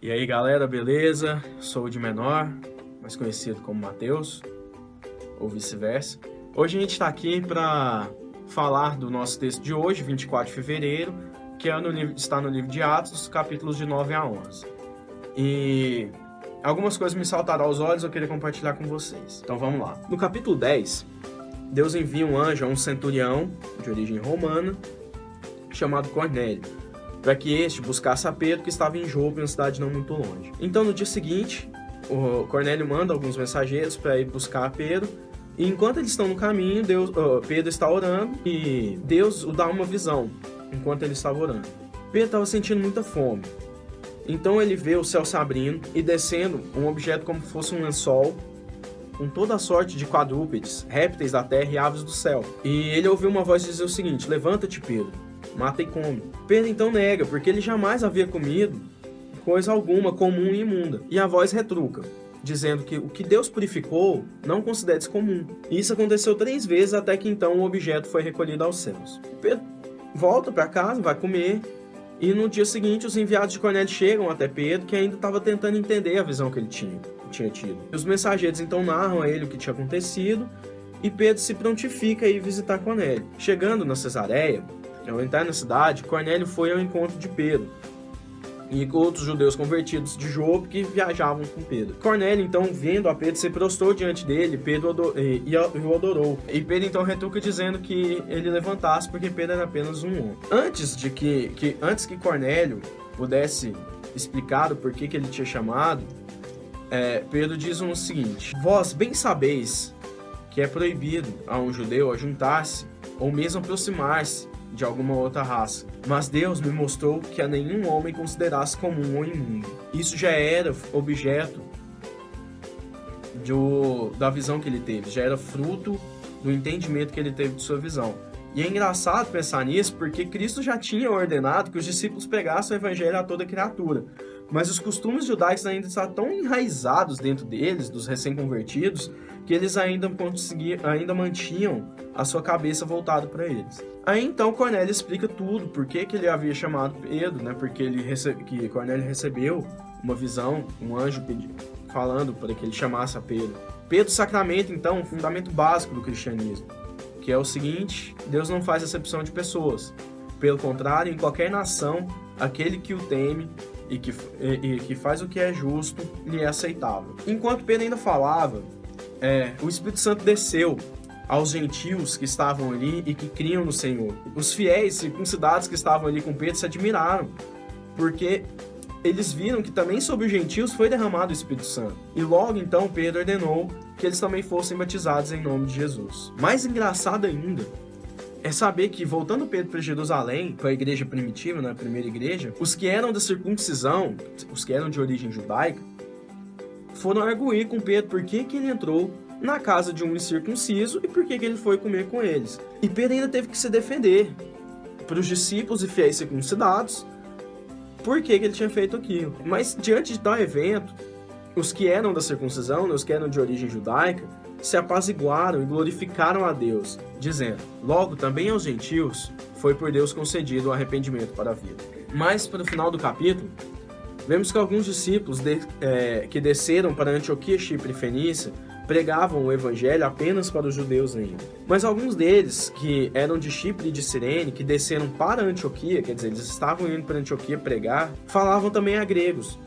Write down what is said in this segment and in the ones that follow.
E aí galera, beleza? Sou o de menor, mais conhecido como Mateus, ou vice-versa. Hoje a gente está aqui para falar do nosso texto de hoje, 24 de fevereiro, que está no livro de Atos, capítulos de 9 a 11. E algumas coisas me saltaram aos olhos, eu queria compartilhar com vocês. Então vamos lá. No capítulo 10, Deus envia um anjo a um centurião de origem romana, chamado Cornélio, para que este buscasse a Pedro, que estava em Jope, uma cidade não muito longe. Então, no dia seguinte, o Cornélio manda alguns mensageiros para ir buscar a Pedro, e enquanto eles estão no caminho, Pedro está orando, e Deus o dá uma visão, enquanto ele estava orando. Pedro estava sentindo muita fome, então ele vê o céu se abrindo e descendo um objeto como se fosse um lençol, com toda a sorte de quadrúpedes, répteis da terra e aves do céu. E ele ouviu uma voz dizer o seguinte: levanta-te, Pedro, mata e come. Pedro então nega, porque ele jamais havia comido coisa alguma comum e imunda. E a voz retruca, dizendo que o que Deus purificou não consideres comum. E isso aconteceu 3 vezes até que então o objeto foi recolhido aos céus. Pedro volta para casa, vai comer, e no dia seguinte os enviados de Cornélio chegam até Pedro, que ainda estava tentando entender a visão que ele tinha tido. E os mensageiros então narram a ele o que tinha acontecido, e Pedro se prontifica a ir visitar Cornélio. Chegando na Cesareia, ao entrar na cidade, Cornélio foi ao encontro de Pedro e outros judeus convertidos de Jope que viajavam com Pedro. Cornélio, então, vendo a Pedro, se prostrou diante dele, o adorou. E Pedro, então, retruca dizendo que ele levantasse, porque Pedro era apenas um homem. Antes que Cornélio pudesse explicar o porquê que ele tinha chamado, Pedro diz o seguinte: vós bem sabeis que é proibido a um judeu ajuntar-se ou mesmo aproximar-se de alguma outra raça, mas Deus me mostrou que a nenhum homem considerasse comum ou imundo. Isso já era objeto da visão que ele teve, já era fruto do entendimento que ele teve de sua visão. E é engraçado pensar nisso, porque Cristo já tinha ordenado que os discípulos pregassem o evangelho a toda criatura, mas os costumes judaicos ainda estavam tão enraizados dentro deles, dos recém-convertidos, que eles ainda mantinham a sua cabeça voltada para eles. Aí então Cornélio explica tudo, por que ele havia chamado Pedro, né? Porque que Cornélio recebeu uma visão, um anjo falando para que ele chamasse a Pedro. Pedro sacramenta então um fundamento básico do cristianismo, que é o seguinte: Deus não faz acepção de pessoas. Pelo contrário, em qualquer nação, aquele que o teme e que faz o que é justo lhe é aceitável. Enquanto Pedro ainda falava, o Espírito Santo desceu aos gentios que estavam ali e que criam no Senhor. Os fiéis circuncidados que estavam ali com Pedro se admiraram, porque eles viram que também sobre os gentios foi derramado o Espírito Santo. E logo então Pedro ordenou que eles também fossem batizados em nome de Jesus. Mais engraçado ainda é saber que, voltando Pedro para Jerusalém, para a igreja primitiva, na primeira igreja, os que eram da circuncisão, os que eram de origem judaica, foram arguir com Pedro por que ele entrou na casa de um incircunciso e por que ele foi comer com eles. E Pedro ainda teve que se defender para os discípulos e fiéis circuncidados por que ele tinha feito aquilo. Mas diante de tal evento, os que eram da circuncisão, os que eram de origem judaica, se apaziguaram e glorificaram a Deus, dizendo: logo também aos gentios foi por Deus concedido o arrependimento para a vida. Mas para o final do capítulo, vemos que alguns discípulos que desceram para Antioquia, Chipre e Fenícia pregavam o evangelho apenas para os judeus ainda. Mas alguns deles, que eram de Chipre e de Cirene, que desceram para Antioquia, quer dizer, eles estavam indo para Antioquia pregar, falavam também a gregos,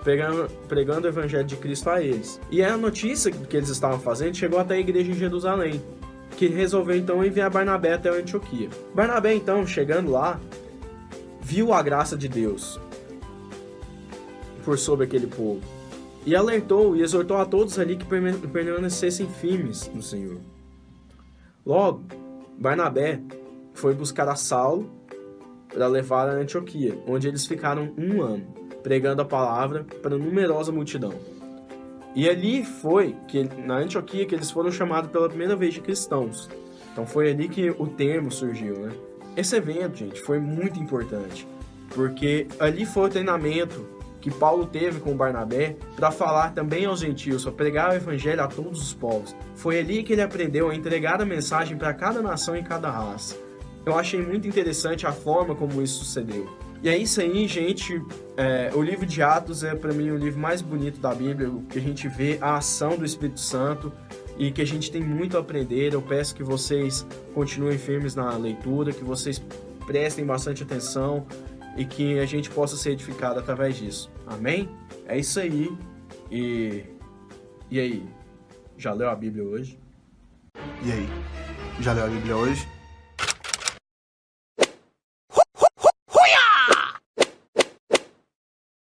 pregando o evangelho de Cristo a eles. E a notícia que eles estavam fazendo chegou até a igreja em Jerusalém, que resolveu então enviar Barnabé até Antioquia. Barnabé então, chegando lá, viu a graça de Deus por sobre aquele povo, e alertou e exortou a todos ali que permanecessem firmes no Senhor. Logo, Barnabé foi buscar a Saulo para levar a Antioquia, onde eles ficaram 1 ano, pregando a palavra para numerosa multidão. E ali foi, na Antioquia, que eles foram chamados pela primeira vez de cristãos. Então foi ali que o termo surgiu, né? Esse evento, gente, foi muito importante, porque ali foi o treinamento que Paulo teve com Barnabé para falar também aos gentios, para pregar o evangelho a todos os povos. Foi ali que ele aprendeu a entregar a mensagem para cada nação e cada raça. Eu achei muito interessante a forma como isso sucedeu. E é isso aí, gente. O livro de Atos é, para mim, o livro mais bonito da Bíblia, que a gente vê a ação do Espírito Santo e que a gente tem muito a aprender. Eu peço que vocês continuem firmes na leitura, que vocês prestem bastante atenção e que a gente possa ser edificado através disso. Amém? É isso aí. E aí? Já leu a Bíblia hoje? E aí? Já leu a Bíblia hoje?